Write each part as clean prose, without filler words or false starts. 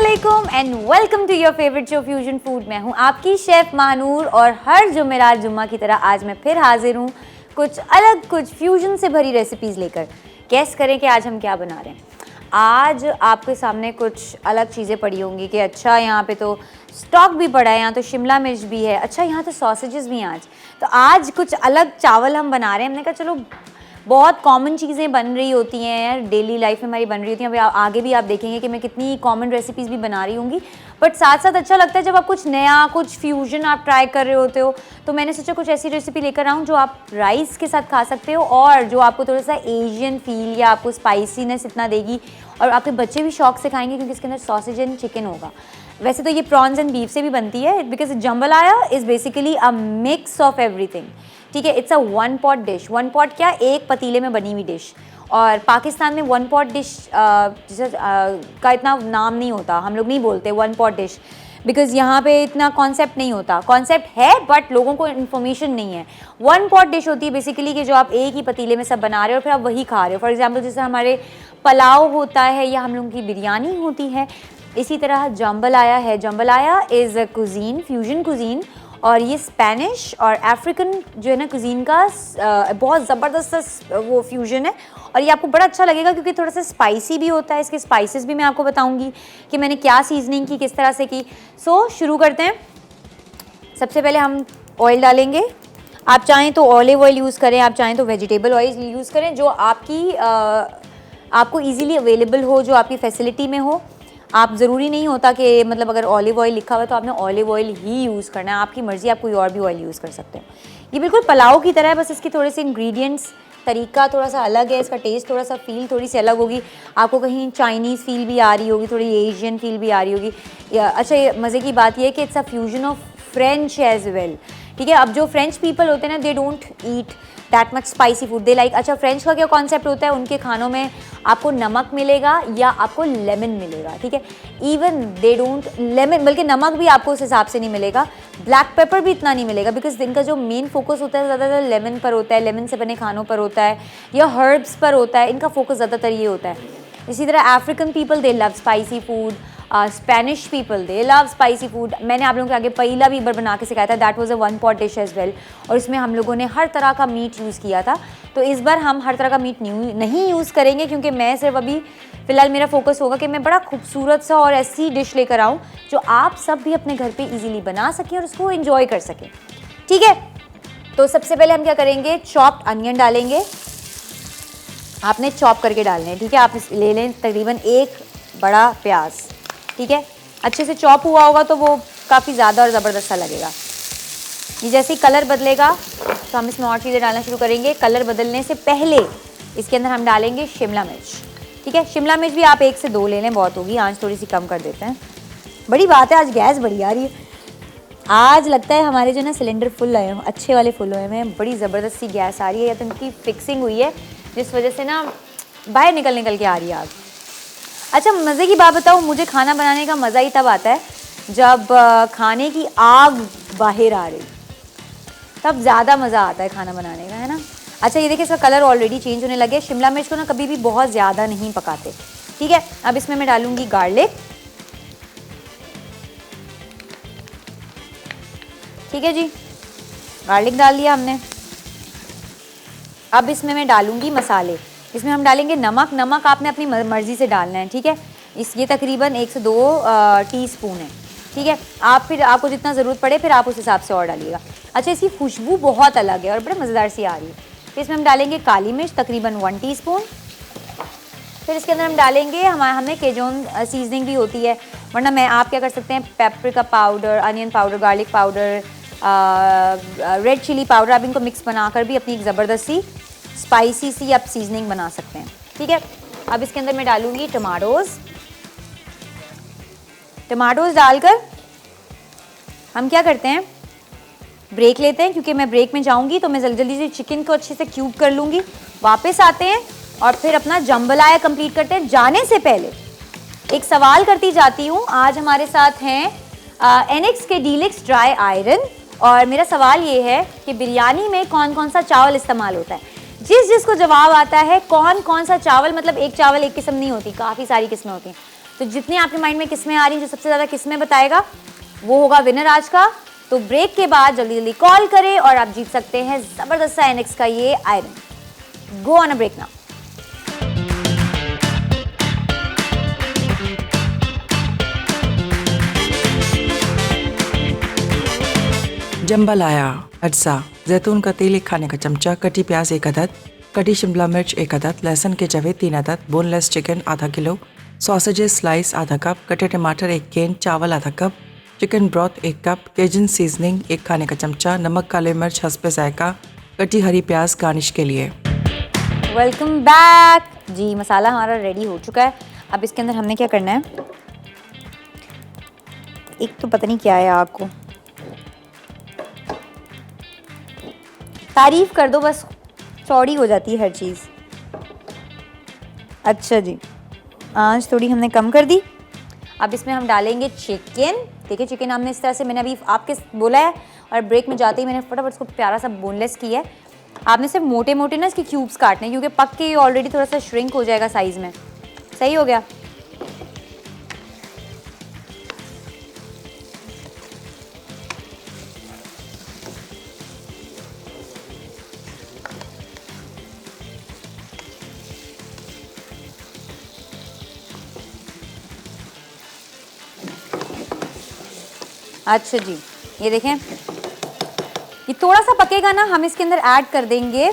अस्सलामुअलैकुम and welcome to your favourite show fusion food. मैं हूं आपकी शेफ महानूर और हर जुमेरात जुम्मा की तरह आज मैं फिर हाजिर हूं कुछ अलग, कुछ फ्यूजन से भरी रेसिपीज़ लेकर। गेस करें कि आज हम क्या बना रहे हैं। आज आपके सामने कुछ अलग चीज़ें पड़ी होंगी कि अच्छा यहाँ पे तो स्टॉक भी पड़ा है, यहाँ तो शिमला मिर्च भी है, अच्छा यहाँ तो सॉसेजेस भी हैं आज। तो आज कुछ अलग चावल हम बना रहे हैं। हमने कहा चलो बहुत कॉमन चीज़ें बन रही होती हैं, डेली लाइफ में हमारी बन रही होती हैं। अभी आगे भी आप देखेंगे कि मैं कितनी कॉमन रेसिपीज़ भी बना रही होंगी, बट साथ साथ अच्छा लगता है जब आप कुछ नया, कुछ फ्यूजन आप ट्राई कर रहे होते हो। तो मैंने सोचा कुछ ऐसी रेसिपी लेकर आऊँ जो आप राइस के साथ खा सकते हो और जो आपको थोड़ा सा एशियन फील या आपको स्पाइसीनेस इतना देगी और आपके बच्चे भी शौक से खाएंगे क्योंकि इसके अंदर सॉसेज एंड चिकन होगा। वैसे तो ये प्रॉन्स एंड बीफ से भी बनती है because jambalaya is basically a mix of everything. ठीक है, it's a one pot dish. One pot क्या, एक पतीले में बनी हुई डिश। और पाकिस्तान में वन पॉट डिश का इतना नाम नहीं होता, हम लोग नहीं बोलते वन पॉट डिश बिकॉज यहाँ पे इतना कॉन्सेप्ट नहीं होता। कॉन्सेप्ट है बट लोगों को इन्फॉर्मेशन नहीं है। वन पॉट डिश होती है बेसिकली कि जो आप एक ही पतीले में सब बना रहे हो और फिर आप वही खा रहे हो। फॉर एग्जाम्पल जैसे हमारे पुलाव होता है या हम लोगों की बिरयानी होती है, इसी तरह जम्बलाया है। Jambalaya is a cuisine, fusion cuisine, और ये स्पेनिश और अफ्रीकन जो है ना कुजीन का बहुत ज़बरदस्त वो फ्यूजन है। और ये आपको बड़ा अच्छा लगेगा क्योंकि थोड़ा सा स्पाइसी भी होता है। इसके स्पाइसेस भी मैं आपको बताऊंगी कि मैंने क्या सीजनिंग की, किस तरह से की। सो शुरू करते हैं। सबसे पहले हम ऑयल डालेंगे। आप चाहें तो ऑलिव ऑयल यूज़ करें, आप चाहें तो वेजिटेबल ऑयल यूज़ करें जो आपको ईजीली अवेलेबल हो, जो आपकी फैसिलिटी में हो। आप ज़रूरी नहीं होता कि मतलब अगर ऑलिव ऑयल लिखा हुआ है तो आपने ऑलिव ऑयल ही यूज़ करना है, आपकी मर्ज़ी, आप कोई और भी ऑयल यूज़ कर सकते हो। ये बिल्कुल पुलाव की तरह है, बस इसके थोड़े से इंग्रेडिएंट्स तरीका थोड़ा सा अलग है, इसका टेस्ट थोड़ा सा फील थोड़ी सी अलग होगी। आपको कहीं चाइनीज़ फील भी आ रही होगी, थोड़ी एशियन फील भी आ रही होगी। अच्छा, ये मज़े की बात यह है कि it's a fusion of French as well. ठीक है, अब जो फ्रेंच पीपल होते हैं ना, they don't eat that much spicy food, they like. अच्छा, फ्रेंच का क्या कॉन्सेप्ट होता है, उनके खानों में आपको नमक मिलेगा या आपको लेमन मिलेगा। ठीक है, इवन दे डोंट लेमन, बल्कि नमक भी आपको उस हिसाब से नहीं मिलेगा, ब्लैक पेपर भी इतना नहीं मिलेगा बिकॉज इनका जो मेन फोकस होता है ज़्यादातर लेमन पर होता है, लेमन से बने खानों पर होता है या हर्ब्स पर होता है। इनका फोकस ज़्यादातर ये होता है। इसी तरह African people they love spicy food, Spanish people they love spicy food. मैंने आप लोगों के आगे पहला भी बार बना के सिखाया था, that was a one pot dish as well, और इसमें हम लोगों ने हर तरह का मीट यूज़ किया था। तो इस बार हम हर तरह का मीट नहीं यूज़ करेंगे क्योंकि मैं सिर्फ अभी फ़िलहाल मेरा फोकस होगा कि मैं बड़ा खूबसूरत सा और ऐसी डिश लेकर आऊँ जो आप सब भी अपने घर पर ईजिली बना सकें और उसको इन्जॉय कर सकें। ठीक है, तो सबसे पहले हम क्या करेंगे, चॉप्ड अनियन डालेंगे। आपने चॉप करके डालने हैं। ठीक है, आप ले लें तकरीबन एक बड़ा प्याज। ठीक है, अच्छे से चॉप हुआ होगा तो वो काफ़ी ज़्यादा और ज़बरदस्त सा लगेगा। ये जैसे ही कलर बदलेगा तो हम इसमें और चीज़ें डालना शुरू करेंगे। कलर बदलने से पहले इसके अंदर हम डालेंगे शिमला मिर्च। ठीक है, शिमला मिर्च भी आप 1 से 2 ले लें, बहुत होगी। आंच थोड़ी सी कम कर देते हैं। बड़ी बात है, आज गैस बड़ी आ रही है। आज लगता है हमारे जो ना सिलेंडर फुल आए हैं, अच्छे वाले फुल हुए हैं, बड़ी ज़बरदस्त सी गैस आ रही है या तो इनकी फिक्सिंग हुई है जिस वजह से ना बाहर निकल के आ रही है आग। अच्छा, मज़े की बात बताऊँ, मुझे खाना बनाने का मज़ा ही तब आता है जब खाने की आग बाहर आ रही, तब ज़्यादा मज़ा आता है खाना बनाने का, है ना। अच्छा, ये देखिए इसका कलर ऑलरेडी चेंज होने लगे। शिमला मिर्च को ना कभी भी बहुत ज़्यादा नहीं पकाते। ठीक है, अब इसमें मैं डालूँगी गार्लिक। ठीक है जी, गार्लिक डाल दिया हमने। अब इसमें मैं डालूँगी मसाले। इसमें हम डालेंगे नमक। नमक आपने अपनी मर्ज़ी से डालना है। ठीक है, ये तकरीबन 1 से 2 टीस्पून है। ठीक है, आप फिर आपको जितना ज़रूरत पड़े फिर आप उस हिसाब से और डालिएगा। अच्छा, इसकी खुशबू बहुत अलग है और बड़े मज़ेदार सी आ रही है। फिर इसमें हम डालेंगे काली मिर्च तकरीबन 1 टीस्पून। फिर इसके अंदर हम डालेंगे हमें केजोन सीजनिंग भी होती है, वरना मैं आप क्या कर सकते हैं, paprika powder, onion powder, garlic powder, red chilli powder, आप इनको मिक्स बनाकर भी अपनी एक ज़बरदस्त सी स्पाइसी सी आप सीजनिंग बना सकते हैं। ठीक है, अब इसके अंदर मैं डालूंगी टमाटोज़। टमाटोज़ डालकर हम क्या करते हैं, ब्रेक लेते हैं क्योंकि मैं ब्रेक में जाऊंगी तो मैं जल्दी से चिकन को अच्छे से क्यूब कर लूँगी। वापस आते हैं और फिर अपना जम्बलाया कंप्लीट करते हैं। जाने से पहले एक सवाल करती जाती हूँ। आज हमारे साथ हैं एनेक्स के डीलक्स ड्राई आयरन, और मेरा सवाल ये है कि बिरयानी में कौन कौन सा चावल इस्तेमाल होता है। जिसको जवाब आता है कौन कौन सा चावल, मतलब एक चावल एक किस्म नहीं होती, काफ़ी सारी किस्में होती हैं, तो जितनी आपके माइंड में किस्में आ रही हैं, जो सबसे ज़्यादा किस्में बताएगा वो होगा विनर आज का। तो ब्रेक के बाद जल्दी जल्दी कॉल करें और आप जीत सकते हैं ज़बरदस्त सा एनएक्स का ये iron. Go on a break now. Jambalaya, अज्जा, जैतून का तेल 1 खाने का चमचा, कटी प्याज 1 अदद, कटी शिमला मिर्च 1 अदद, लहसुन के जवे 3 अदद, बोनलेस चिकन आधा किलो, सॉसेजेस स्लाइस आधा कप, कटे टमाटर 1 केन, चावल आधा cup, chicken broth 1 cup, केजन seasoning 1 खाने का चमचा, नमक काले मिर्च हस्बे जायका, कटी हरी प्याज गार्निश के लिए। वेलकम बैक जी। मसाला हमारा रेडी हो चुका है। अब इसके अंदर हमने क्या करना है, एक तो पता नहीं क्या है, आपको तारीफ कर दो बस, चौड़ी हो जाती है हर चीज़। अच्छा जी, आंच थोड़ी हमने कम कर दी। अब इसमें हम डालेंगे चिकन। देखिए चिकन हमने इस तरह से, मैंने अभी आपके बोला है और ब्रेक में जाते ही मैंने फटाफट इसको प्यारा सा बोनलेस किया है। आपने सिर्फ मोटे मोटे ना इसके क्यूब्स काटने, क्योंकि पक के ऑलरेडी थोड़ा सा श्रिंक हो जाएगा साइज़ में। सही हो गया। अच्छा जी, ये देखें, ये थोड़ा सा पकेगा ना, हम इसके अंदर ऐड कर देंगे,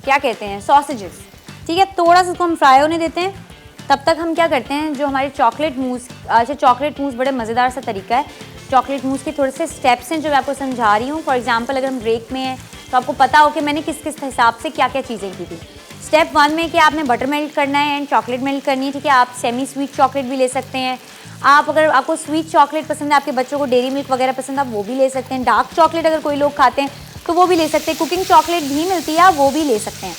क्या कहते हैं, सॉसेजेस। ठीक है, थोड़ा सा इसको हम फ्राई होने देते हैं। तब तक हम क्या करते हैं, जो हमारे चॉकलेट मूस, अच्छा चॉकलेट मूस बड़े मज़ेदार सा तरीका है। चॉकलेट मूस के थोड़े से स्टेप्स हैं जो मैं आपको समझा रही हूँ। फॉर एग्जांपल अगर हम ब्रेक में हैं तो आपको पता हो कि मैंने किस किस हिसाब से क्या क्या चीज़ें की थी। स्टेप 1 में कि आपने बटर मेल्ट करना है एंड चॉकलेट मेल्ट करनी है। ठीक है, आप सेमी स्वीट चॉकलेट भी ले सकते हैं। आप अगर आपको स्वीट चॉकलेट पसंद है, आपके बच्चों को डेयरी मिल्क वगैरह पसंद है, आप वो भी ले सकते हैं। डार्क चॉकलेट अगर कोई लोग खाते हैं तो वो भी ले सकते हैं। कुकिंग चॉकलेट भी मिलती है, आप वो भी ले सकते हैं।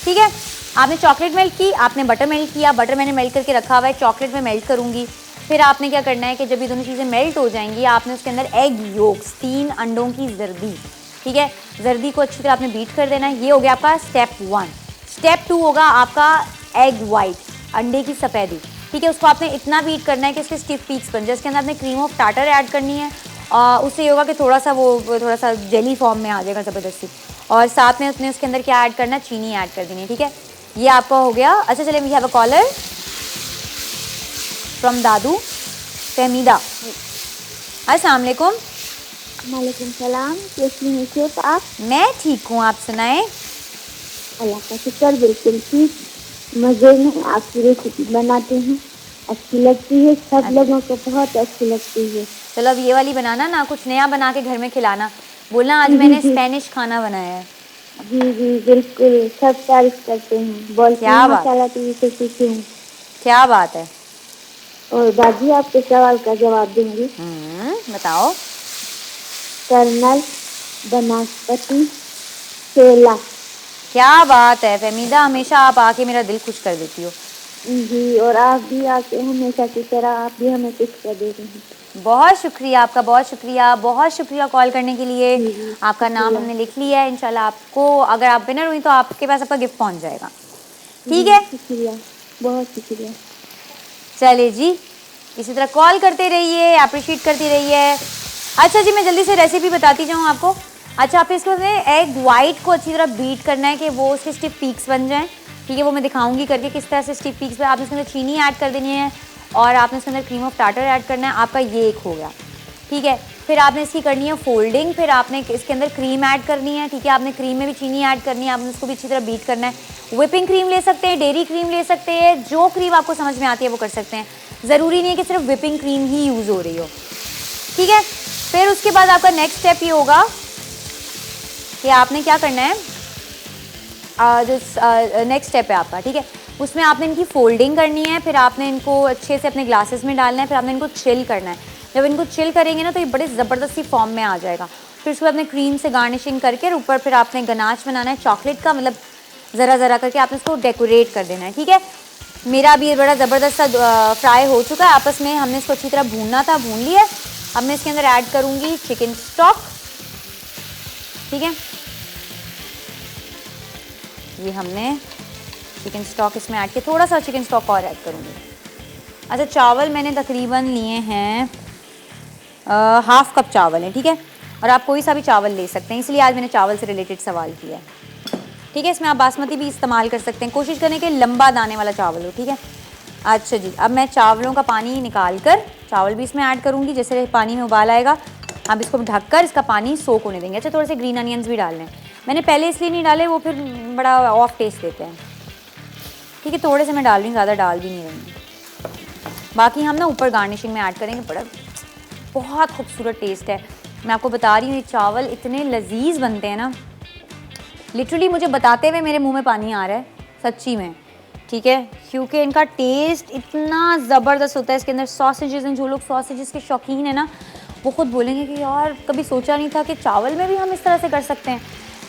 ठीक है, आपने चॉकलेट मेल्ट की, आपने बटर मेल्ट किया, बटर मैंने मेल्ट करके रखा हुआ है, चॉकलेट में मेल्ट करूँगी। फिर आपने क्या करना है कि जब ये दोनों चीज़ें मेल्ट हो जाएंगी, आपने उसके अंदर एग योक्स, 3 अंडों की जर्दी, ठीक है, जर्दी को अच्छी तरह आपने बीट कर देना है। ये हो गया आपका स्टेप 1। स्टेप 2 होगा आपका एग वाइट, अंडे की सफ़ेदी। ठीक है, उसको आपने इतना बीट करना है कि इसके स्टिफ पीक्स बन जाए। इसके अंदर आपने क्रीम ऑफ टार्टर ऐड करनी है, उससे ये होगा कि थोड़ा सा जेली फॉर्म में आ जाएगा ज़बरदस्ती। और साथ में उसके अंदर क्या ऐड करना है, चीनी ऐड कर देनी है। ठीक है, ये आपका हो गया। अच्छा चलिए, we have a caller from Dadu, Fahmida. अस्सलाम वालेकुम। वालेकुम सलाम, कैसी हैं शेफ आप? मैं ठीक हूँ, आप सुनाएं। अल्लाह का शुक्र, बिल्कुल ठीक। मज़े में आपकी रेसिपी बनाते हैं, अच्छी लगती है, सब लोगों को बहुत अच्छी लगती है। चलो अब ये वाली बनाना ना, कुछ नया बना के घर में खिलाना, बोलना आज मैंने स्पेनिश खाना बनाया है। जी जी बिल्कुल, सब तारीफ करते हैं, बोलते क्या हैं बात। मसाला टीवी से सीखी हूँ। क्या बात है। और बाजी आपके सवाल का जवाब दूंगी। बताओ। कर्नल, बनस्पति, केला। क्या बात है फहमीदा, हमेशा आप आके मेरा दिल खुश कर देती हो। जी, और आप भी आके हमेशा की तरह आप भी हमें खुश कर देते हैं। बहुत शुक्रिया आपका, बहुत शुक्रिया, बहुत शुक्रिया कॉल करने के लिए। जी, आपका नाम हमने लिख लिया है। इंशाल्लाह आपको, अगर आप विनर हुई तो आपके पास आपका गिफ्ट पहुंच जाएगा। ठीक है, शुक्रिया, बहुत शुक्रिया। चलिए जी, इसी तरह कॉल करते रहिए, अप्रिशिएट करती रहिए। अच्छा जी, मैं जल्दी से रेसिपी बताती जाऊँ आपको। अच्छा, आप इसको एग वाइट को अच्छी तरह बीट करना है कि वो उसके स्टिफ पीक्स बन जाएं। ठीक है, वो मैं दिखाऊंगी करके किस तरह से स्टिफ पीक्स पे। आपने इसके अंदर चीनी ऐड कर देनी है और आपने इसके अंदर क्रीम ऑफ टार्टर ऐड करना है। आपका ये एक हो गया। ठीक है, फिर आपने इसकी करनी है फोल्डिंग, फिर आपने इसके अंदर क्रीम ऐड करनी है। ठीक है, आपने क्रीम में भी चीनी ऐड करनी है, आपने इसको भी अच्छी तरह बीट करना है। व्हिपिंग क्रीम ले सकते हैं, डेयरी क्रीम ले सकते हैं, जो क्रीम आपको समझ में आती है वो कर सकते हैं। ज़रूरी नहीं है कि सिर्फ व्हिपिंग क्रीम ही यूज़ हो रही हो। ठीक है, फिर उसके बाद आपका नेक्स्ट स्टेप ये होगा कि आपने क्या करना है, जो नेक्स्ट स्टेप है आपका, ठीक है, उसमें आपने इनकी फोल्डिंग करनी है। फिर आपने इनको अच्छे से अपने ग्लासेस में डालना है। फिर आपने इनको चिल करना है। जब इनको चिल करेंगे ना तो ये बड़े ज़बरदस्ती फॉर्म में आ जाएगा। फिर उसको अपने क्रीम से गार्निशिंग करके ऊपर फिर आपने गनाश बनाना है चॉकलेट का, मतलब ज़रा ज़रा करके आपने इसको डेकोरेट कर देना है। ठीक है, मेरा अभी ये बड़ा ज़बरदस्त सा फ्राई हो चुका है। आपस में हमने इसको अच्छी तरह भूनना था, भून लिया। अब मैं इसके अंदर ऐड करूँगी चिकन स्टॉक। ठीक है, ये हमने चिकन स्टॉक इसमें ऐड किया, थोड़ा सा चिकन स्टॉक और ऐड करूँगी। अच्छा, चावल मैंने तकरीबन लिए हैं 1/2 कप चावल है, ठीक है। और आप कोई सा भी चावल ले सकते हैं, इसलिए आज मैंने चावल से रिलेटेड सवाल किया है, ठीक है। इसमें आप बासमती भी इस्तेमाल कर सकते हैं, कोशिश करें कि लंबा दाने वाला चावल हो, ठीक है। अच्छा जी, अब मैं चावलों का पानी निकाल कर चावल भी इसमें ऐड करूँगी। जैसे पानी में उबाल आएगा, अब इसको ढककर इसका पानी सोक होने देंगे। अच्छा, थोड़े से ग्रीन अनियंस भी डालने हैं, मैंने पहले इसलिए नहीं डाले, वो फिर बड़ा ऑफ टेस्ट देते हैं, ठीक है। थोड़े से मैं डाल रही हूँ, ज़्यादा डाल भी नहीं रही। बाकी हम ना ऊपर गार्निशिंग में ऐड करेंगे, बड़ा बहुत खूबसूरत टेस्ट है। मैं आपको बता रही हूँ, ये चावल इतने लजीज बनते हैं ना, लिटरली मुझे बताते हुए मेरे मुंह में पानी आ रहा है, सच्ची में, ठीक है। क्योंकि इनका टेस्ट इतना ज़बरदस्त होता है। इसके अंदर सॉसेजेस हैं, जो लोग सॉसेजेस के शौकीन हैं ना, वो खुद बोलेंगे कि यार कभी सोचा नहीं था कि चावल में भी हम इस तरह से कर सकते हैं।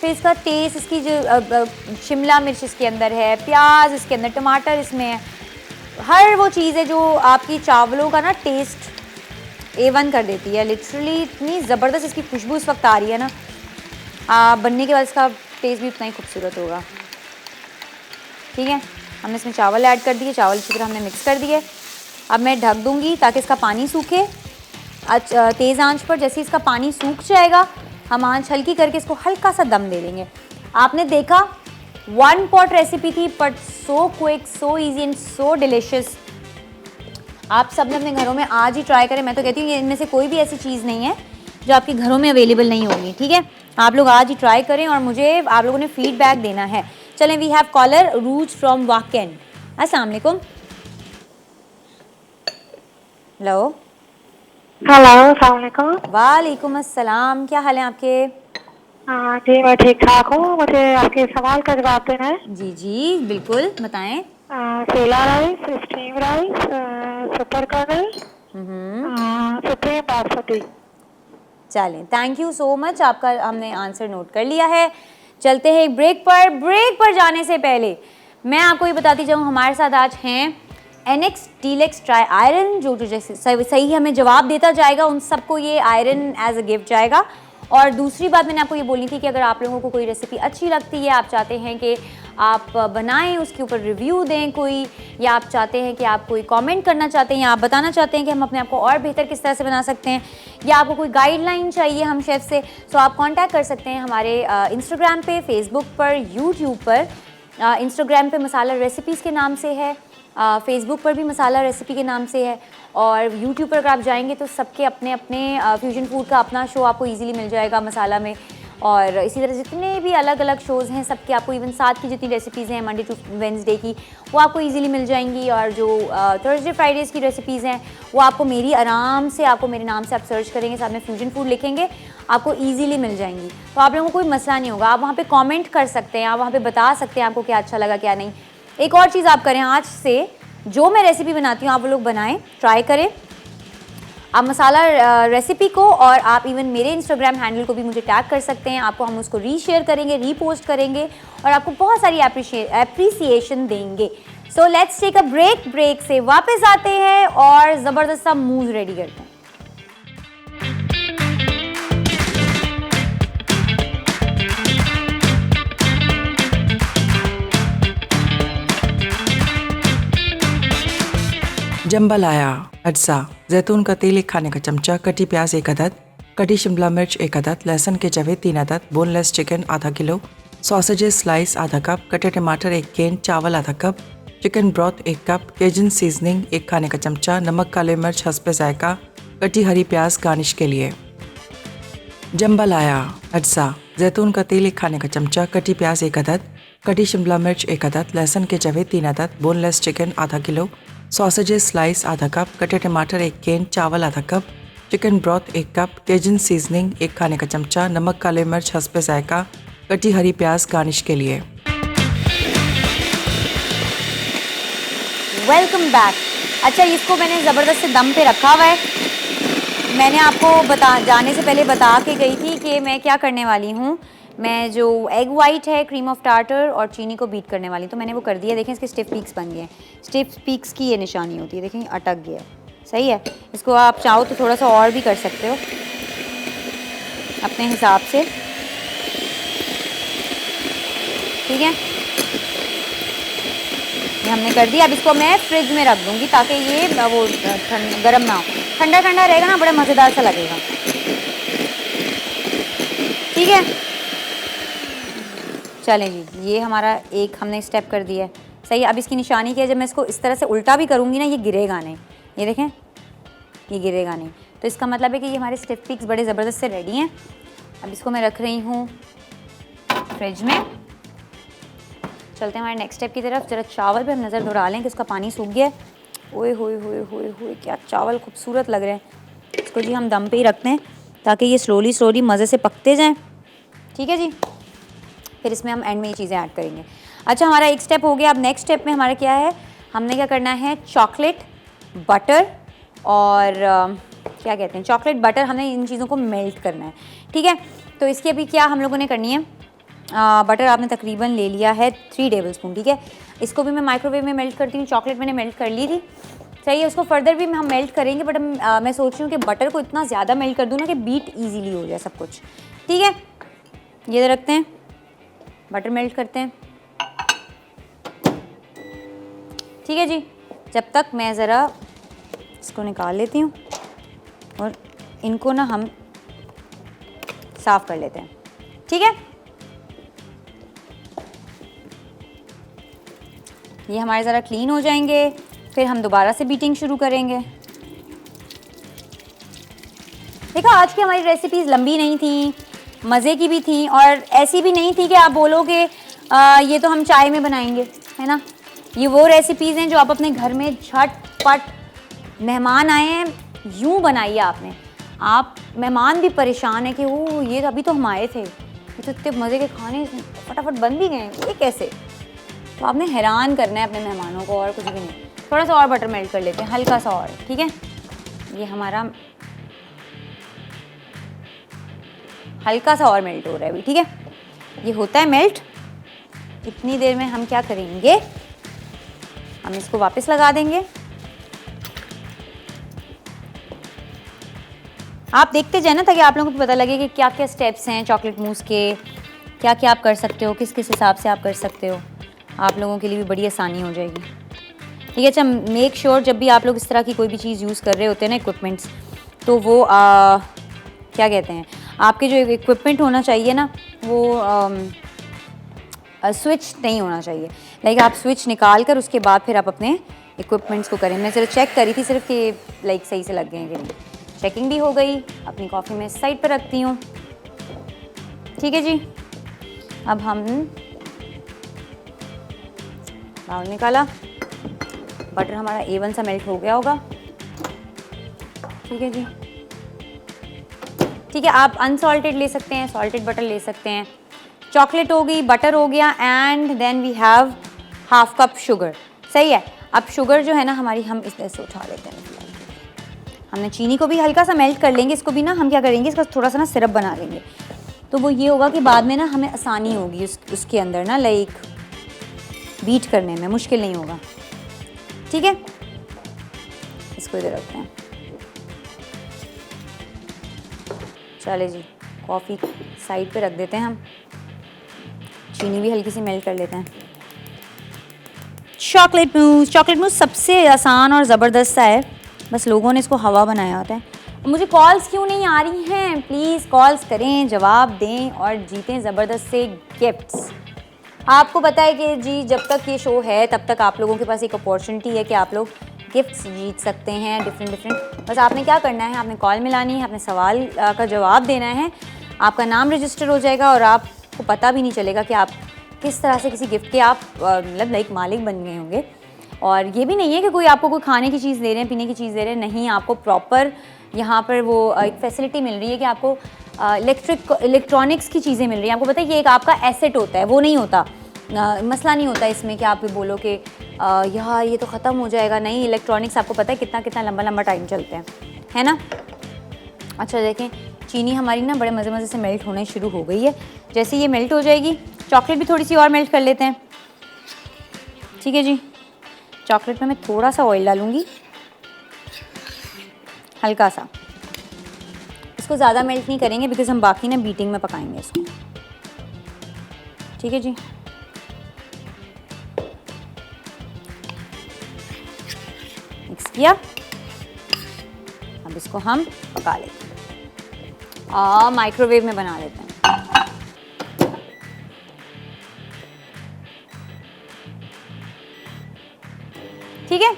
फिर इसका टेस्ट, इसकी जो शिमला मिर्च इसके अंदर है, प्याज इसके अंदर, टमाटर इसमें है, हर वो चीज़ है जो आपकी चावलों का ना टेस्ट A1 कर देती है। लिटरली इतनी ज़बरदस्त इसकी खुशबू इस वक्त आ रही है ना, बनने के बाद इसका टेस्ट भी उतना ही खूबसूरत होगा, ठीक है। हमने इसमें चावल ऐड कर दिए, चावल अच्छी तरह हमने मिक्स कर दिए। अब मैं ढक दूँगी ताकि इसका पानी सूखे तेज़ आंच पर। जैसे इसका पानी सूख जाएगा, हम आंच हल्की करके इसको हल्का सा दम दे देंगे। आपने देखा 1 पॉट रेसिपी थी, but so quick, so easy and so delicious. आप सब ने अपने घरों में आज ही ट्राई करें। मैं तो कहती हूँ इनमें से कोई भी ऐसी चीज़ नहीं है जो आपके घरों में अवेलेबल नहीं होगी, ठीक है। आप लोग आज ही ट्राई करें और मुझे आप लोगों ने फीडबैक देना है। चलें, वी हैव कॉलर रूज फ्रॉम वाकन। अस्सलाम वालेकुम। हेलो। हेलो, अस्सलाम वालेकुम। वालेकुम अस्सलाम, क्या हाल है आपके? हाँ जी, मैं ठीक ठाक हूँ। मुझे आपके सवाल का जवाब देना है। जी जी बिल्कुल, बताएं। Sela rice, steam rice, super kernel, supreme basmati. चलें, थैंक यू सो मच, आपका हमने आंसर नोट कर लिया है। चलते हैं एक ब्रेक पर। ब्रेक पर जाने से पहले मैं आपको ये बताती जाऊँ, हमारे साथ आज हैं NX डीलक्स ट्राई आयरन, जो जैसे सही हमें जवाब देता जाएगा उन सबको ये आयरन एज अ गिफ्ट जाएगा। और दूसरी बात मैंने आपको ये बोलनी थी कि अगर आप लोगों को कोई रेसिपी अच्छी लगती है, आप चाहते हैं कि आप बनाएं, उसके ऊपर रिव्यू दें कोई, या आप चाहते हैं कि आप कोई कमेंट करना चाहते हैं, या आप बताना चाहते हैं कि हम अपने आप को और बेहतर किस तरह से बना सकते हैं, या आपको कोई गाइडलाइन चाहिए हम शेफ़ से, तो आप कांटेक्ट कर सकते हैं हमारे इंस्टाग्राम पे, फेसबुक पर, यूट्यूब पर। इंस्टाग्राम पे मसाला रेसिपीज़ के नाम से है, फेसबुक पर भी मसाला रेसिपी के नाम से है, और यूट्यूब पर अगर आप जाएंगे तो सबके अपने अपने फ्यूजन फूड का अपना शो आपको इजीली मिल जाएगा मसाला में। और इसी तरह जितने भी अलग अलग शोज़ हैं सबके आपको, इवन साथ की जितनी रेसिपीज़ हैं मंडे टू वेडनेसडे की, वो आपको इजीली मिल जाएंगी। और जो थर्सडे फ्राइडेज़ की रेसिपीज़ हैं वो आपको मेरी आराम से, आपको मेरे नाम से आप सर्च करेंगे, साथ में फ्यूजन फूड लिखेंगे, आपको ईजिली मिल जाएंगी। तो आप लोगों को कोई मसला नहीं होगा, आप वहाँ पर कॉमेंट कर सकते हैं, आप वहाँ पर बता सकते हैं आपको क्या अच्छा लगा क्या नहीं। एक और चीज़ आप करें, आज से जो मैं रेसिपी बनाती हूँ आप लोग बनाएं, ट्राई करें आप मसाला रेसिपी को, और आप इवन मेरे इंस्टाग्राम हैंडल को भी मुझे टैग कर सकते हैं। आपको हम उसको रीशेयर करेंगे, रीपोस्ट करेंगे, और आपको बहुत सारी एप्रिसिएशन देंगे। So let's take a break. Break से वापस आते हैं और ज़बरदस्त सा मूव रेडी करते हैं। जम्बालाया, अज्जा, जैतून का तेल 1 खाने का चमचा, कटी प्याज 1 अदद, कटी शिमला मिर्च 1 अदद, लहसुन के जवे 3 अदद, बोनलेस चिकन आधा किलो, सॉसेजेस स्लाइस आधा कप, कटे टमाटर 1 कैन, चावल आधा cup, chicken broth 1 cup, केजन seasoning 1 खाने का चमचा, नमक काले मिर्च हस्बे जायका, कटी हरी प्याज गार्निश के लिए। जम्बालाया, अज्जा, जैतून का तेल 1 खाने का चमचा, कटी प्याज 1 अदद, कटी शिमला मिर्च 1 अदद, लहसुन के जवे 3 अदद, बोनलेस चिकन आधा किलो, सॉसेजेस स्लाइस आधा कप, कटे टमाटर 1 कैन, चावल आधा cup, chicken broth 1 cup, केजन seasoning 1 खाने का चमचा, नमक काले मिर्च हस्बे जायका, कटी हरी प्याज गार्निश के लिए। Welcome back. अच्छा, इसको मैंने ज़बरदस्त से दम पे रखा हुआ है। मैंने आपको जाने से पहले बता के गई थी कि मैं क्या करने वाली हूँ। मैं जो एग वाइट है, क्रीम ऑफ टार्टर और चीनी को बीट करने वाली, तो मैंने वो कर दिया। देखें इसके स्टिफ पीक्स बन गए हैं। स्टिफ पीक्स की ये निशानी होती है, देखें अटक गया, सही है। इसको आप चाहो तो थोड़ा सा और भी कर सकते हो अपने हिसाब से, ठीक है। हमने कर दिया। अब इसको मैं फ्रिज में रख दूँगी ताकि ये वो गर्म ना हो, ठंडा ठंडा रहेगा ना, बड़ा मज़ेदार सा लगेगा। ठीक है, चलें जी, ये हमारा एक हमने स्टेप कर दिया है। सही है, अब इसकी निशानी क्या है, जब मैं इसको इस तरह से उल्टा भी करूँगी ना, ये गिरेगा नहीं। ये देखें, ये गिरेगा नहीं, तो इसका मतलब है कि ये हमारे स्टिफ पिक्स बड़े ज़बरदस्त से रेडी हैं। अब इसको मैं रख रही हूँ फ्रिज में। चलते हैं हमारे नेक्स्ट स्टेप की तरफ। जरा चावल पे हम नज़र दौड़ा लें कि उसका पानी सूख गया है। ओए होए होए होए होए, क्या चावल खूबसूरत लग रहे हैं। इसको जी हम दम पे ही रखते हैं ताकि ये स्लोली स्लोली मज़े से पकते जाएँ। ठीक है जी, फिर इसमें हम एंड में ये चीज़ें ऐड करेंगे। अच्छा, हमारा एक स्टेप हो गया। अब नेक्स्ट स्टेप में हमारा क्या है, हमने क्या करना है, चॉकलेट बटर और क्या कहते हैं, चॉकलेट बटर, हमने इन चीज़ों को मेल्ट करना है। ठीक है, तो इसकी अभी क्या हम लोगों ने करनी है, बटर आपने तकरीबन ले लिया है 3 टेबलस्पून। ठीक है, इसको भी मैं माइक्रोवेव में मेल्ट करती हूँ। चॉकलेट मैंने मेल्ट कर ली थी, सही है, उसको फर्दर भी हम मेल्ट करेंगे, बट मैं सोच रही हूँ कि बटर को इतना ज़्यादा मेल्ट कर दूँ ना कि बीट ईजीली हो जाए सब कुछ। ठीक है, ये रखते हैं, बटर मेल्ट करते हैं। ठीक है जी, जब तक मैं ज़रा इसको निकाल लेती हूँ और इनको ना हम साफ़ कर लेते हैं। ठीक है, ये हमारे ज़रा क्लीन हो जाएंगे, फिर हम दोबारा से बीटिंग शुरू करेंगे। देखो, आज की हमारी रेसिपीज़ लंबी नहीं थी, मज़े की भी थी और ऐसी भी नहीं थी कि आप बोलोगे ये तो हम चाय में बनाएंगे, है ना। ये वो रेसिपीज़ हैं जो आप अपने घर में झटपट, मेहमान आए हैं, यूँ बनाइए आपने। आप मेहमान भी परेशान है कि वो ये अभी तो हम आए थे, ये तो इतने मज़े के खाने फटाफट बन भी गए, ये कैसे। तो आपने हैरान करना है अपने मेहमानों को, और कुछ भी नहीं। थोड़ा सा और बटर मेल्ट कर लेते हैं, हल्का सा और। ठीक है, ये हमारा हल्का सा और मेल्ट हो रहा है अभी। ठीक है, ये होता है मेल्ट। इतनी देर में हम क्या करेंगे, हम इसको वापस लगा देंगे। आप देखते जाए ना, ताकि आप लोगों को पता लगे कि क्या क्या स्टेप्स हैं चॉकलेट मूस के, क्या क्या आप कर सकते हो, किस किस हिसाब से आप कर सकते हो। आप लोगों के लिए भी बड़ी आसानी हो जाएगी। ठीक है, अच्छा, मेक श्योर जब भी आप लोग इस तरह की कोई भी चीज़ यूज़ कर रहे होते हैं ना, इक्विपमेंट्स, तो वो क्या कहते हैं, आपके जो इक्विपमेंट होना चाहिए ना, वो स्विच नहीं होना चाहिए। लाइक आप स्विच निकाल कर उसके बाद फिर आप अपने इक्विपमेंट्स को करें। मैं सिर्फ चेक करी थी सिर्फ कि लाइक सही से लग गए हैं कि नहीं। चेकिंग भी हो गई। अपनी कॉफ़ी में साइड पर रखती हूँ। ठीक है जी, अब हम बाउल निकाला, बटर हमारा A1 सा मेल्ट हो गया होगा। ठीक है जी, ठीक है, आप अनसॉल्टेड ले सकते हैं, सॉल्टेड बटर ले सकते हैं। चॉकलेट हो गई, बटर हो गया, and then we have half cup sugar. सही है, अब शुगर जो है ना हमारी, हम इस तरह से उठा लेते हैं। हमने चीनी को भी हल्का सा मेल्ट कर लेंगे। इसको भी ना हम क्या करेंगे, इसका थोड़ा सा ना सिरप बना लेंगे, तो वो ये होगा कि बाद में ना हमें आसानी होगी उसके अंदर ना, लाइक बीट करने में मुश्किल नहीं होगा। ठीक है, इसको इधर रखते हैं। चले जी, कॉफ़ी साइड पे रख देते हैं हम, चीनी भी हल्की सी मेल्ट कर लेते हैं। चॉकलेट मूस सबसे आसान और ज़बरदस्त सा है, बस लोगों ने इसको हवा बनाया होता है। मुझे कॉल्स क्यों नहीं आ रही हैं, प्लीज़ कॉल्स करें, जवाब दें और जीतें ज़बरदस्त से गिफ्ट्स। आपको पता है कि जी जब तक ये शो है तब तक आप लोगों के पास एक अपॉर्चुनिटी है कि आप लोग गिफ्ट्स जीत सकते हैं डिफरेंट। बस आपने क्या करना है, आपने कॉल मिलानी है, आपने सवाल का जवाब देना है, आपका नाम रजिस्टर हो जाएगा और आपको पता भी नहीं चलेगा कि आप किस तरह से किसी गिफ्ट के आप मतलब लाइक मालिक बन गए होंगे। और ये भी नहीं है कि कोई आपको कोई खाने की चीज़ दे रहे हैं, पीने की चीज़ दे रहे हैं, नहीं, आपको प्रॉपर यहाँ पर वो एक फैसिलिटी मिल रही है कि आपको इलेक्ट्रॉनिक्स की चीज़ें मिल रही हैं। आपको पता है कि एक आपका एसेट होता है, वो नहीं होता, मसला नहीं होता इसमें कि आप बोलो कि यार ये तो ख़त्म हो जाएगा। नहीं, इलेक्ट्रॉनिक्स आपको पता है कितना कितना लंबा लंबा टाइम चलते हैं, है ना। अच्छा देखें, चीनी हमारी ना बड़े मज़े से मेल्ट होने शुरू हो गई है। जैसे ये मेल्ट हो जाएगी, चॉकलेट भी थोड़ी सी और मेल्ट कर लेते हैं। ठीक है जी, चॉकलेट में मैं थोड़ा सा ऑयल डालूँगी, हल्का सा। इसको ज़्यादा मेल्ट नहीं करेंगे बिकॉज हम बाकी ना बीटिंग में पकाएंगे इसको। ठीक है जी, मिक्स किया। अब इसको हम पका लेते हैं और माइक्रोवेव में बना लेते हैं। ठीक है,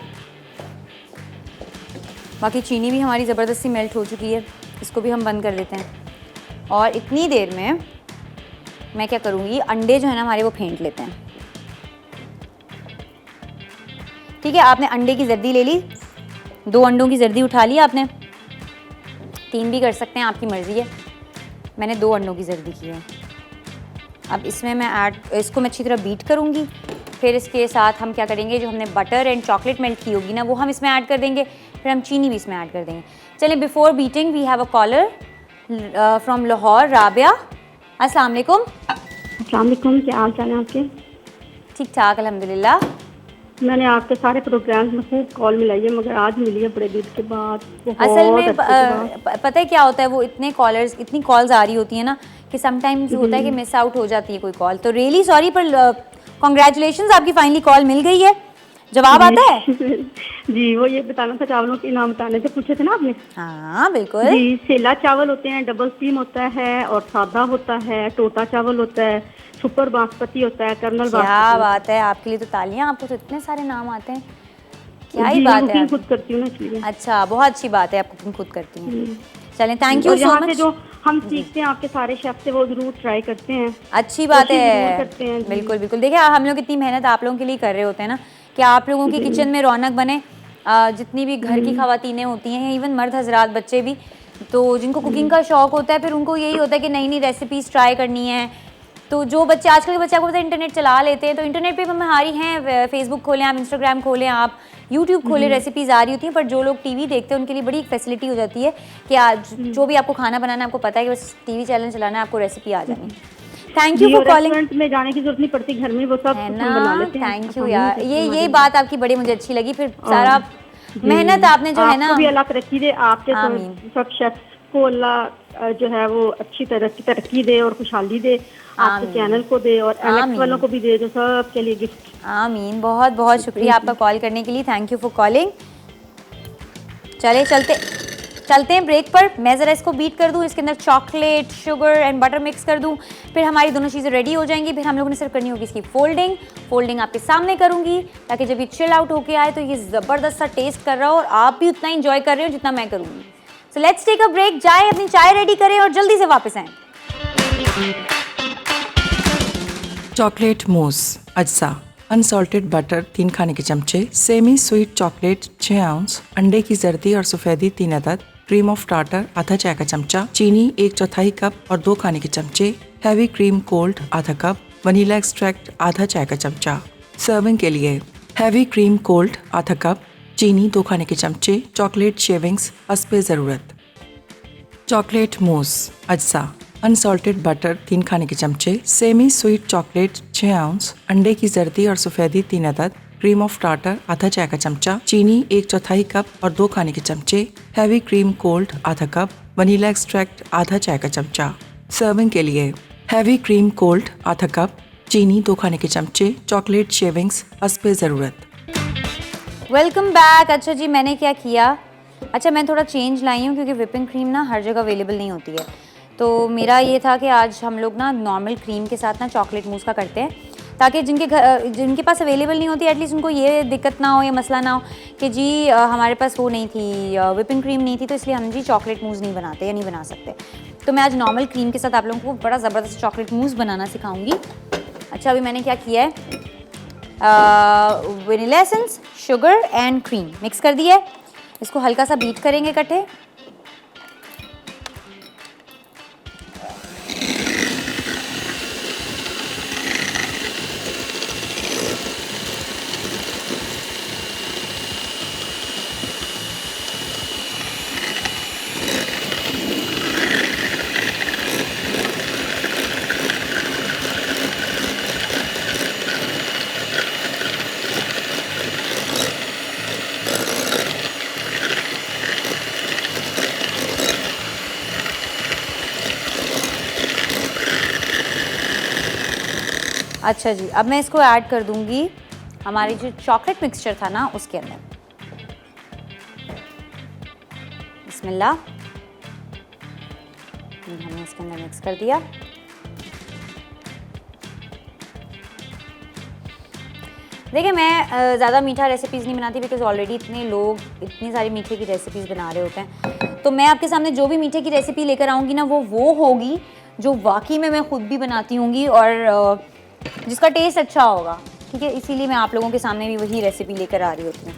बाकी चीनी भी हमारी ज़बरदस्ती मेल्ट हो चुकी है, इसको भी हम बंद कर देते हैं। और इतनी देर में मैं क्या करूँगी, अंडे जो है ना हमारे वो फेंट लेते हैं। ठीक है, आपने अंडे की जर्दी ले ली, 2 अंडों की जर्दी उठा ली आपने, 3 भी कर सकते हैं, आपकी मर्ज़ी है। मैंने 2 अंडों की जर्दी की है। अब इसमें मैं इसको मैं अच्छी तरह बीट करूँगी। फिर इसके साथ हम क्या करेंगे, जो हमने बटर एंड चॉकलेट मेल्ट की होगी ना वो हम इसमें ऐड कर देंगे। फिर हम चीनी भी इसमें ऐड कर देंगे। चलिए, before beating we have a caller from Lahore, Rabia. अस्सलाम वालेकुम। अस्सलाम वालेकुम, क्या हाल चाल है आपके? ठीक ठाक अल्हम्दुलिल्लाह। मैंने आपके सारे प्रोग्राम्स में खूब कॉल मिलाई है, मगर आज मिली है बड़े दिन के बाद। असल में बहुत अच्छे से पता है क्या होता है, वो इतनी कॉल्स आ रही होती है ना कि समटाइम्स होता है कि मिस आउट हो जाती है कोई कॉल। तो रियली सॉरी, पर कॉन्ग्रेचुलेशंस, आपकी फाइनली कॉल मिल गई है। जवाब आता है? जी, वो ये बताना था, चावलों के नाम बताने थे, पूछे थे ना आपने। हाँ बिल्कुल जी, सेला चावल होते हैं, डबल स्टीम होता है और सादा होता है, टोटा चावल होता है, सुपर बासमती होता है, कर्नल क्या बासमती। बात है, आपके लिए तो तालियां, आपको तो इतने सारे नाम आते हैं, क्या ही जी, बात मैं है। खुद करती हूँ ना, इसलिए। अच्छा, बहुत अच्छी बात है, आप कुकिंग खुद करती हैं। चलें, थैंक यू और सो यहाँ से मच। जो हम सीखते हैं आपके सारे शेफ से, वो जरूर ट्राई करते हैं। अच्छी बात कोशिश जरूर है, करते हैं, जी। बिल्कुल बिल्कुल। देखिए, हम लोग इतनी मेहनत आप लोगों के लिए कर रहे होते हैं ना, कि आप लोगों की किचन में रौनक बने। जितनी भी घर की खवातीनें होती हैं, इवन मर्द हजरात, बच्चे भी, तो जिनको कुकिंग का शौक होता है, फिर उनको यही होता है कि नई नई रेसिपीज़ ट्राई करनी है। तो जो बच्चे, आजकल के बच्चे आपको पता है इंटरनेट चला लेते हैं, तो इंटरनेट पे हम हमारी हैं, फेसबुक खोलें आप, इंस्टाग्राम खोलें आप, यूट्यूब खोलें, रेसिपीज़ आ रही होती हैं। पर जो लोग टीवी देखते हैं उनके लिए बड़ी एक फैसिलिटी हो जाती है कि आज जो भी आपको खाना बनाना है, आपको पता है कि बस टीवी चैनल चलाना है, आपको रेसिपी आ जानी। Thank you for calling. Restaurant में जाने की जरूरत नहीं पड़ती, घर में वो सब है कुछ हम बना ना, लेते हैं। थैंक यू यार, ये बात आपकी बड़ी मुझे अच्छी लगी। फिर सारा मेहनत आपने जो है ना, आपको भी अल्लाह तरक्की दे, आपके आमीन। सब शेफ्स को अल्लाह जो है वो अच्छी तरक्की दे और खुशहाली दे, आपके चैनल को दे और एलेक्स वालों को भी दे, जो सब के लिए गिफ्ट। आमीन। बहुत बहुत शुक्रिया आपका कॉल करने के लिए, थैंक यू फॉर कॉलिंग। चले चलते हैं ब्रेक पर। मैं ज़रा इसको बीट कर दूं, इसके अंदर chocolate, sugar and butter mix कर दूं, फिर हमारी दोनों चीज़ें रेडी हो जाएंगी। फिर हम लोगों ने सिर्फ करनी होगी इसकी फोल्डिंग आपके सामने करूंगी, ताकि जब ये चिल आउट होके आए तो ये ज़बरदस्त सा टेस्ट कर रहा हो और आप भी उतना इंजॉय कर रहे हो जितना मैं करूँगी। So let's take a break, जाए अपनी चाय रेडी करें और जल्दी से वापस आएँ। चॉकलेट मूस अज्जा, अनसॉल्टेड बटर 3 खाने के चमचे, सेमी स्वीट चॉकलेट 6 आउंस, अंडे की जर्दी और सफ़ेदी 3 अदद, क्रीम ऑफ टार्टर आधा चाय का चमचा, चीनी 1/4 कप और 2 खाने के चमचे, हैवी क्रीम कोल्ड आधा कप, वनीला एक्सट्रैक्ट आधा चाय का चमचा। सर्विंग के लिए हैवी क्रीम कोल्ड आधा कप, चीनी 2 खाने के चमचे, चॉकलेट शेविंग्स हस्बे ज़रूरत। चॉकलेट मूस अज्जा, अनसॉल्टेड बटर 3 खाने के चमचे, सेमी स्वीट चॉकलेट 6 आउंस, अंडे की जर्दी और सफ़ेदी 3 अदद, क्रीम ऑफ टार्टर आधा चाय का चमचा, चीनी 1/4 कप और 2 खाने के चमचे, हैवी क्रीम कोल्ड आधा कप, वनीला एक्सट्रैक्ट आधा चाय का चमचा। सर्विंग के लिए हैवी क्रीम कोल्ड आधा कप, चीनी 2 खाने के चमचे, चॉकलेट शेविंग्स हस्बे ज़रूरत। Welcome back. अच्छा जी, मैंने क्या किया, अच्छा मैं थोड़ा चेंज लाई हूँ क्योंकि विपिंग क्रीम ना हर जगह अवेलेबल नहीं होती है। तो मेरा ये था कि आज हम लोग ना नॉर्मल क्रीम के साथ ना चॉकलेट मूस का करते हैं, ताकि जिनके पास अवेलेबल नहीं होती एटलीस्ट उनको ये दिक्कत ना हो, ये मसला ना हो कि जी हमारे पास वो नहीं थी, विपिंग क्रीम नहीं थी, तो इसलिए हम जी चॉकलेट मूस नहीं बनाते या नहीं बना सकते। तो मैं आज नॉर्मल क्रीम के साथ आप लोगों को बड़ा ज़बरदस्त चॉकलेट मूस बनाना सिखाऊंगी। अच्छा, अभी मैंने क्या किया है, vanilla essence, sugar and cream mix कर दिया है। इसको हल्का सा बीट करेंगे इकट्ठे। अच्छा जी, अब मैं इसको ऐड कर दूंगी हमारी जो चॉकलेट मिक्सचर था ना उसके अंदर। बिस्मिल्लाह। हमने इसके अंदर मिक्स कर दिया। देखिए मैं ज़्यादा मीठा रेसिपीज़ नहीं बनाती बिकॉज़ ऑलरेडी इतने लोग इतनी सारी मीठे की रेसिपीज़ बना रहे होते हैं। तो मैं आपके सामने जो भी मीठे की रेसिपी लेकर आऊँगी ना वो होगी जो वाकई में मैं खुद भी बनाती होंगी और जिसका टेस्ट अच्छा होगा, ठीक है। इसीलिए मैं आप लोगों के सामने भी वही रेसिपी लेकर आ रही होती हूँ,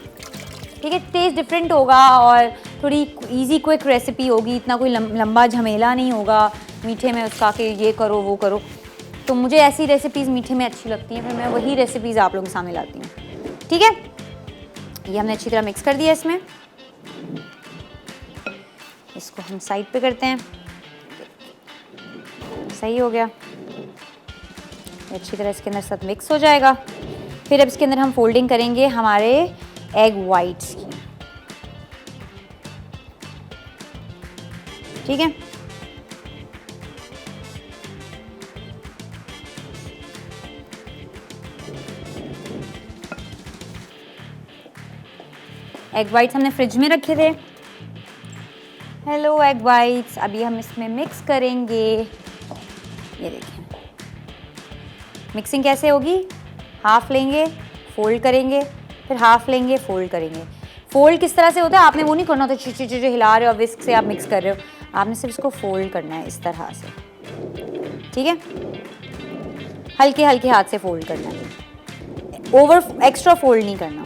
ठीक है। टेस्ट डिफरेंट होगा और थोड़ी इजी क्विक रेसिपी होगी, इतना कोई लंबा झमेला नहीं होगा मीठे में उसका कि ये करो वो करो। तो मुझे ऐसी रेसिपीज़ मीठे में अच्छी लगती हैं, फिर मैं वही रेसिपीज़ आप लोगों के सामने लाती हूँ, ठीक है। ये हमने अच्छी तरह मिक्स कर दिया इसमें। इसको हम साइड पे करते हैं। सही हो गया, अच्छी तरह इसके अंदर सब मिक्स हो जाएगा। फिर अब इसके अंदर हम फोल्डिंग करेंगे हमारे एग वाइट्स की, ठीक है। एग वाइट्स हमने फ्रिज में रखे थे। हेलो एग वाइट्स, अभी हम इसमें मिक्स करेंगे। ये देखें मिक्सिंग कैसे होगी, हाफ लेंगे फोल्ड करेंगे, फिर हाफ लेंगे फोल्ड करेंगे। फोल्ड किस तरह से होता है, आपने वो नहीं करना होता चिच हिला रहे हो विस्क से आप मिक्स कर रहे हो, आपने सिर्फ इसको फोल्ड करना है इस तरह से, ठीक है। हल्के हल्के हाथ से फोल्ड करना है, ओवर एक्स्ट्रा फोल्ड नहीं करना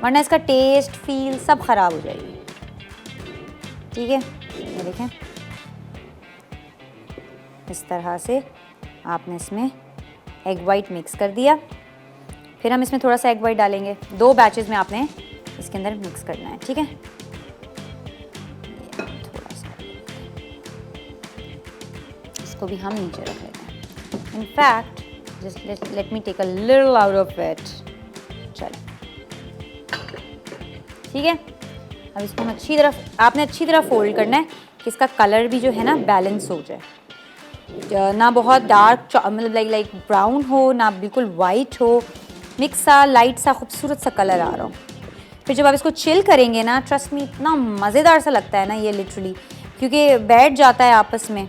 वरना इसका टेस्ट फील सब ख़राब हो जाएगी, ठीक है। ये देखें इस तरह से आपने इसमें एग वाइट मिक्स कर दिया। फिर हम इसमें थोड़ा सा एग वाइट डालेंगे, 2 बैचेस में आपने इसके अंदर मिक्स करना है, ठीक है। थोड़ा सा इसको भी हम नीचे रख लेते हैं। In fact just let me take a little out of it. चलो ठीक है, अब इसको हम आपने अच्छी तरह फोल्ड करना है कि इसका कलर भी जो है ना बैलेंस हो जाए, ना बहुत डार्क मतलब लाइक ब्राउन हो ना बिल्कुल वाइट हो, मिक्स सा लाइट सा खूबसूरत सा कलर आ रहा हो। फिर जब आप इसको चिल करेंगे ना, ट्रस्ट मी इतना मज़ेदार सा लगता है ना ये लिटरली, क्योंकि बैठ जाता है आपस में,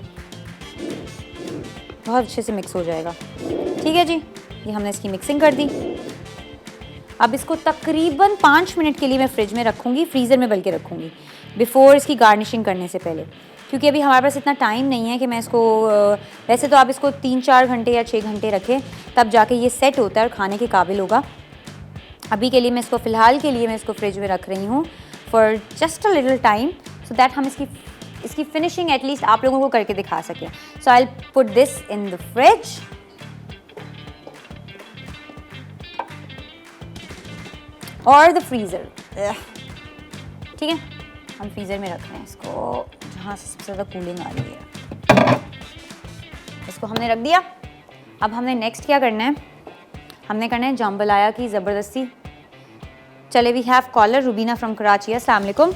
बहुत अच्छे से मिक्स हो जाएगा, ठीक है जी। ये हमने इसकी मिक्सिंग कर दी। अब इसको तकरीबन 5 मिनट के लिए मैं फ्रिज में रखूँगी, फ्रीज़र में बल्कि रखूँगी बिफ़ोर इसकी गार्निशिंग करने से पहले, क्योंकि अभी हमारे पास इतना टाइम नहीं है कि मैं इसको वैसे तो आप इसको 3-4 घंटे या 6 घंटे रखें तब जाके ये सेट होता है और खाने के काबिल होगा। अभी के लिए मैं इसको फ़िलहाल के लिए मैं इसको फ्रिज में रख रही हूँ for just a little time, so that हम इसकी फिनिशिंग एटलीस्ट आप लोगों को करके दिखा सकें। So I will put this in the fridge. और द फ्रीज़र, ठीक है, हम फ्रीज़र में रख रहे हैं इसको जहाँ से सबसे ज़्यादा कूलिंग आ रही है। इसको हमने रख दिया। अब हमने नेक्स्ट क्या करना है, हमने करना है जाम्बलाया की ज़बरदस्ती। चले, we have caller Rubina from Karachi. अस्सलाम वालेकुम।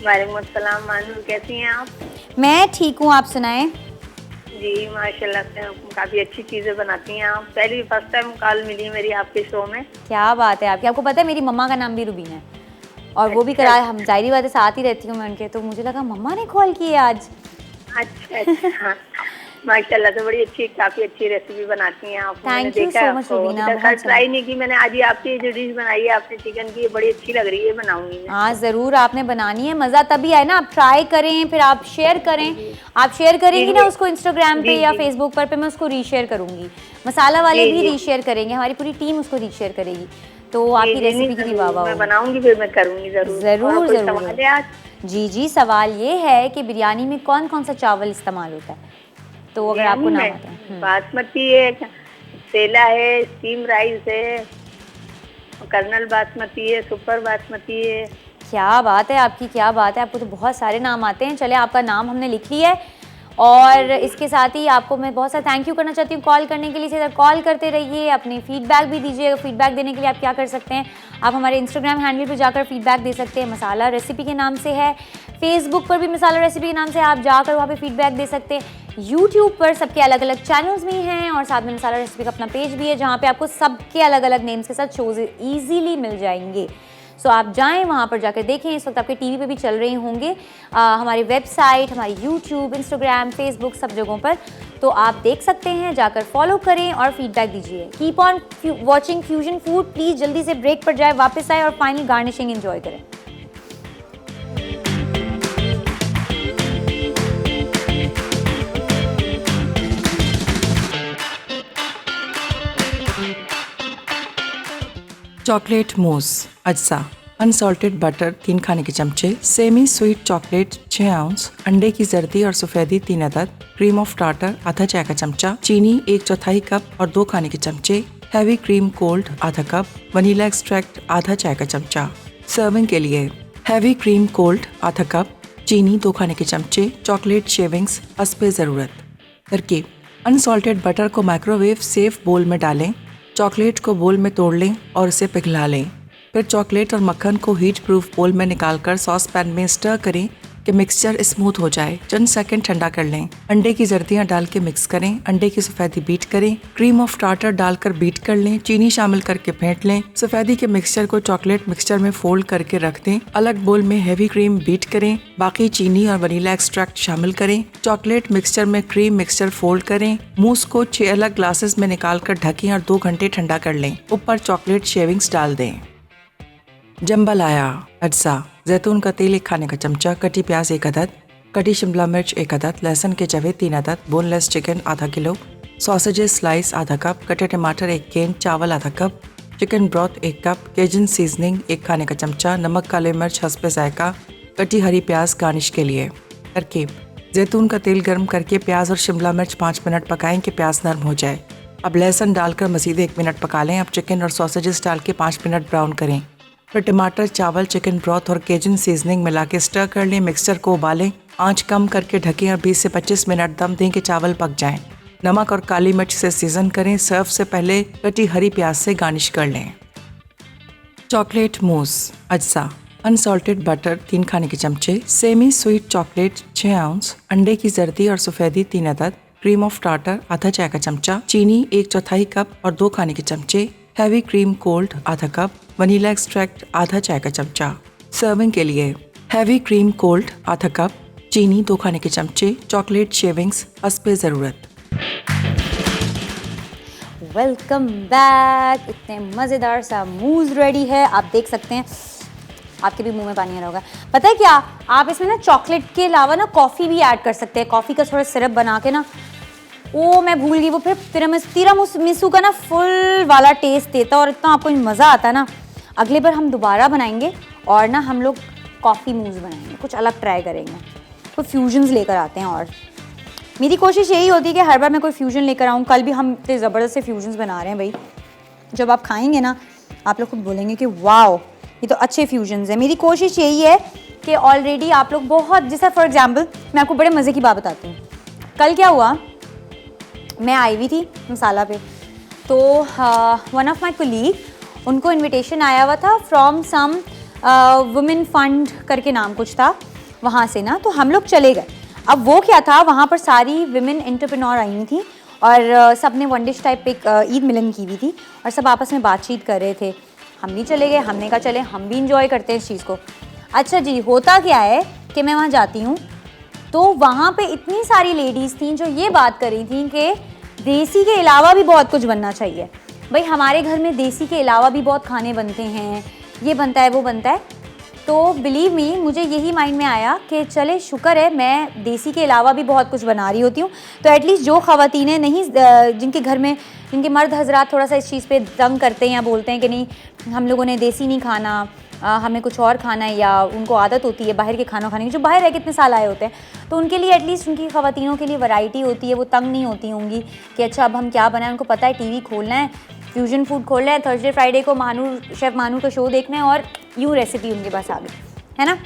वालेकुम अस्सलाम मानूर, कैसी हैं आप? मैं ठीक हूँ, आप सुनाएं। जी माशाल्लाह से काफ़ी अच्छी चीज़ें बनाती हैं आप। पहली फर्स्ट टाइम कॉल मिली मेरी आपके शो में। क्या बात है आपकी। आपको पता है मेरी मम्मा का नाम भी रुबीना है और वो भी हम जाहिर बात है साथ ही रहती हूँ मैं उनके, तो मुझे लगा मम्मा ने कॉल की है आज। अच्छा माशाल्लाह से बड़ी अच्छी, काफ़ी अच्छी रेसिपी बनाती हैं आप। Thank you so much Rubina. बहुत ट्राई नहीं की मैंने, आज ही आपकी जो डिश बनाई है आपने चिकन की, बड़ी अच्छी लग रही है, बनाऊंगी मैं। हाँ ज़रूर, आपने बनानी है, मज़ा तभी आए ना, आप ट्राई करें फिर आप शेयर करें। आप शेयर करेंगी ना उसको इंस्टाग्राम पे या फेसबुक पर मैं उसको रीशेयर करूँगी। मसाला वाले भी रीशेयर करेंगे, हमारी पूरी टीम उसको रीशेयर करेगी, तो आपकी रेसिपी की भी वाह वाह। मैं बनाऊंगी फिर मैं करूँगी ज़रूर ज़रूर ज़रूर। सवाल है आज? जी जी, सवाल ये है कि बिरयानी में कौन कौन सा चावल इस्तेमाल होता है, तो अगर आपको नाम आता है। बासमती है, सेला है, स्टीम राइस है, कर्नल बासमती है, सुपर बासमती है। क्या बात है आपकी, क्या बात है, आपको तो बहुत सारे नाम आते हैं। चले, आपका नाम हमने लिख लिया है और इसके साथ ही आपको मैं बहुत सारा थैंक यू करना चाहती हूँ कॉल करने के लिए। इसी तरह कॉल करते रहिए, अपने फीडबैक भी दीजिए। फीडबैक देने के लिए आप क्या कर सकते हैं, आप हमारे इंस्टाग्राम हैंडल पे जाकर फीडबैक दे सकते हैं, मसाला रेसिपी के नाम से है। फेसबुक पर भी मसाला रेसिपी के नाम से आप जाकर वहाँ पे फीडबैक दे सकते हैं। यूट्यूब पर सबके अलग अलग चैनल्स भी हैं और साथ में मसाला रेसिपी का अपना पेज भी है जहाँ पे आपको सबके अलग अलग नेम्स के साथ शोज ईजीली मिल जाएंगे। सो आप जाएं वहाँ पर जाकर देखें। इस वक्त आपके टीवी पे भी चल रहे होंगे हमारी वेबसाइट, हमारी यूट्यूब, इंस्टाग्राम, फेसबुक, सब जगहों पर, तो आप देख सकते हैं, जाकर फॉलो करें और फीडबैक दीजिए। Keep on watching fusion food. Please जल्दी से ब्रेक पर जाए, वापस आए और फाइनल गार्निशिंग एंजॉय करें। चॉकलेट मूस अज्जा, अनसॉल्टेड बटर 3 खाने के चमचे, सेमी स्वीट चॉकलेट 6 आउंस, अंडे की जर्दी और सफेदी 3 अदद, क्रीम ऑफ टार्टर आधा चाय का चमचा, चीनी 1/4 कप और 2 खाने के चमचे, हैवी क्रीम कोल्ड आधा कप, वनीला एक्सट्रैक्ट आधा चाय का चमचा। सर्विंग के लिए हैवी क्रीम कोल्ड आधा कप, चीनी 2 खाने के चमचे, चॉकलेट शेविंग्स हस्बे ज़रूरत। तरकीब: अनसॉल्टेड बटर को माइक्रोवेव सेफ बोल में डालें, चॉकलेट को बोल में तोड़ लें और इसे पिघला लें। फिर चॉकलेट और मक्खन को हीट प्रूफ बोल में निकालकर सॉस पैन में स्टर करें कि मिक्सचर स्मूथ हो जाए। चंद सेकंड ठंडा कर लें। अंडे की जर्दियां डाल के मिक्स करें, अंडे की सफेदी बीट करें, क्रीम ऑफ टार्टर डालकर बीट कर लें, चीनी शामिल करके फेंट लें। सफेदी के मिक्सचर को चॉकलेट मिक्सचर में फोल्ड करके रख दें। अलग बोल में हैवी क्रीम बीट करें, बाकी चीनी और वनीला एक्सट्रैक्ट शामिल करें। चॉकलेट मिक्सचर में क्रीम मिक्सचर फोल्ड करें। मूस को 6 अलग ग्लासेस में निकाल कर ढकें और 2 घंटे ठंडा कर लें। ऊपर चॉकलेट शेविंग्स डाल दें। जम्बालाया अज्जा, जैतून का तेल 1 खाने का चमचा, कटी प्याज 1 अदद, कटी शिमला मिर्च 1 अदद, लहसुन के जवे 3 अदद, बोनलेस चिकन आधा किलो, सॉसेजेस स्लाइस आधा कप, कटे टमाटर 1 कैन, चावल आधा cup, chicken broth 1 cup, केजन seasoning 1 खाने का चमचा, नमक काले मिर्च हस्बे जायका, कटी हरी प्याज गार्निश के लिए। तरकीब: जैतून का तेल गर्म करके प्याज और शिमला मिर्च 5 मिनट पकाएं कि प्याज नरम हो जाए। अब लहसुन डालकर मज़ीद 1 मिनट पका लें। अब चिकन और सॉसेजेस डाल के 5 मिनट ब्राउन करें। फिर टमाटर, चावल, चिकन ब्रॉथ और केजन सीजनिंग मिला के स्टर कर लें। मिक्सचर को उबालें, आंच कम करके ढकें और 20 से 25 मिनट दम दें कि चावल पक जाएं। नमक और काली मिर्च से सीजन करें। सर्व से पहले कटी हरी प्याज से गार्निश कर लें। चॉकलेट मूस अज्जा, अनसॉल्टेड बटर 3 खाने के चमचे, सेमी स्वीट चॉकलेट 6 आउंस, अंडे की जर्दी और सफेदी 3 अदद, क्रीम ऑफ टार्टर आधा चाय का चमचा, चीनी 1/4 कप और 2 खाने के चमचे, हैवी क्रीम कोल्ड आधा कप, वनीला एक्सट्रैक्ट आधा चाय का चमचा। सर्विंग के लिए हैवी क्रीम कोल्ड आधा कप, चीनी 2 खाने के चमचे, चॉकलेट शेविंग्स हस्बे ज़रूरत। Welcome back. इतने मज़ेदार सा मूज़ रेडी है, आप देख सकते हैं। आपके भी मुंह में पानी आ रहा होगा। पता है क्या, आप इसमें ना चॉकलेट के अलावा ना कॉफ़ी भी ऐड कर सकते हैं। कॉफ़ी का थोड़ा सिरप बना के ना, वो मैं भूल गई, वो फिर तिरामिसू का ना फुल वाला टेस्ट देता और इतना आपको मज़ा आता है ना। अगले बार हम दोबारा बनाएंगे और ना हम लोग कॉफ़ी मूज़ बनाएंगे, कुछ अलग ट्राई करेंगे, तो फ्यूजन्स लेकर आते हैं। और मेरी कोशिश यही होती है कि हर बार मैं कोई फ्यूजन लेकर आऊँ। कल भी हम इतने ज़बरदस्त से फ्यूजन्स बना रहे हैं भाई, जब आप खाएंगे ना आप लोग खुद बोलेंगे कि वाओ ये तो अच्छे फ्यूजन्स हैं। मेरी कोशिश यही है कि ऑलरेडी आप लोग बहुत, जैसा फॉर एग्जाम्पल मैं आपको बड़े मज़े की बात बताती हूँ। कल क्या हुआ, मैं आई हुई थी मसाला पे, तो वन ऑफ माई कोलीग, उनको इनविटेशन आया हुआ था फ्रॉम सम वुमेन फंड करके नाम कुछ था वहाँ से ना, तो हम लोग चले गए। अब वो क्या था, वहाँ पर सारी विमेन एंटरप्रेन्योर आई हुई थी और सब ने वन डिश टाइप एक ईद मिलन की हुई थी और सब आपस में बातचीत कर रहे थे। हम भी चले गए, हमने कहा चले हम भी इंजॉय करते हैं इस चीज़ को। अच्छा जी, होता क्या है कि मैं वहाँ जाती हूँ तो वहाँ पे इतनी सारी लेडीज़ थीं जो ये बात कर रही थी कि देसी के अलावा भी बहुत कुछ बनना चाहिए। भाई हमारे घर में देसी के अलावा भी बहुत खाने बनते हैं, ये बनता है वो बनता है। तो बिलीव मी, मुझे यही माइंड में आया कि चले शुक्र है मैं देसी के अलावा भी बहुत कुछ बना रही होती हूँ, तो एटलीस्ट जो ख़वातीनें नहीं, जिनके घर में जिनके मर्द हजरात थोड़ा सा इस चीज़ पे तंग करते हैं या बोलते हैं कि नहीं हम लोगों ने देसी नहीं खाना, हमें कुछ और खाना है, या उनको आदत होती है बाहर के खाना खाने की, जो बाहर रह के इतने साल आए होते हैं, तो उनके लिए एटलीस्ट उनकी ख़वातीनों के लिए वैरायटी होती है, वो तंग नहीं होती होंगी कि अच्छा अब हम क्या बनाएं। उनको पता है टीवी खोलना है, फ्यूजन फूड खोलना है, थर्सडे फ्राइडे को शेफ़ मानूर का शो देखना है और यूँ रेसिपी उनके पास आ गई है ना।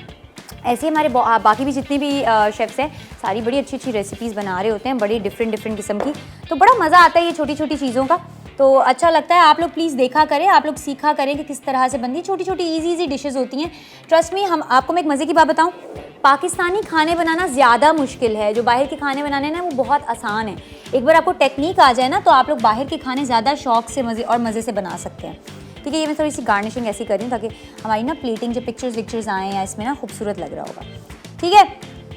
ऐसे ही हमारे बाकी भी जितने भी शेफ़्स हैं सारी बड़ी अच्छी अच्छी रेसिपीज़ बना रहे होते हैं, बड़ी डिफरेंट किस्म की, तो बड़ा मज़ा आता है ये छोटी छोटी चीज़ों का, तो अच्छा लगता है। आप लोग प्लीज़ देखा करें, आप लोग सीखा करें कि किस तरह से बनती छोटी छोटी ईजी डिशेज़ होती हैं। ट्रस्ट मी, हम आपको मैं एक मज़े की बात बताऊँ, पाकिस्तानी खाने बनाना ज़्यादा मुश्किल है, जो बाहर के खाने बनाने ना वो बहुत आसान है। एक बार आपको टेक्निक आ जाए ना तो आप लोग बाहर के खाने ज़्यादा शौक़ से मज़े से बना सकते हैं। ठीक है। ये मैं थोड़ी सी गार्निशिंग ऐसी कर रही हूँ ताकि हमारी ना प्लेटिंग जो पिक्चर्स आएँ या इसमें ना खूबसूरत लग रहा होगा। ठीक है,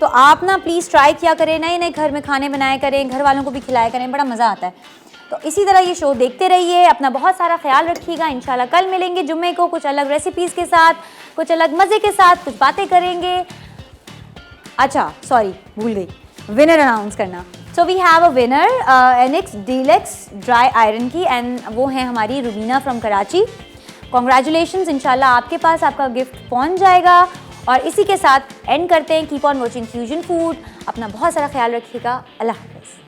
तो आप ना प्लीज़ ट्राई किया करें, नए नए घर में खाने बनाया करें, घर वालों को भी खिलाया करें, बड़ा मज़ा आता है। तो इसी तरह ये शो देखते रहिए, अपना बहुत सारा ख्याल रखिएगा। इंशाल्लाह कल मिलेंगे जुम्मे को कुछ अलग रेसिपीज़ के साथ, कुछ अलग मज़े के साथ, कुछ बातें करेंगे। अच्छा सॉरी, भूल गई विनर अनाउंस करना। So we have a winner Anex deluxe dry iron की, एंड वो है हमारी रुबीना फ्रॉम कराची। कॉन्ग्रेचुलेशंस, इंशाल्लाह आपके पास आपका गिफ्ट पहुंच जाएगा। और इसी के साथ एंड करते हैं। Keep on watching fusion food, अपना बहुत सारा ख्याल रखिएगा। अल्लाह हाफ़िज़।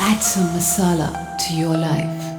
Add some masala to your life.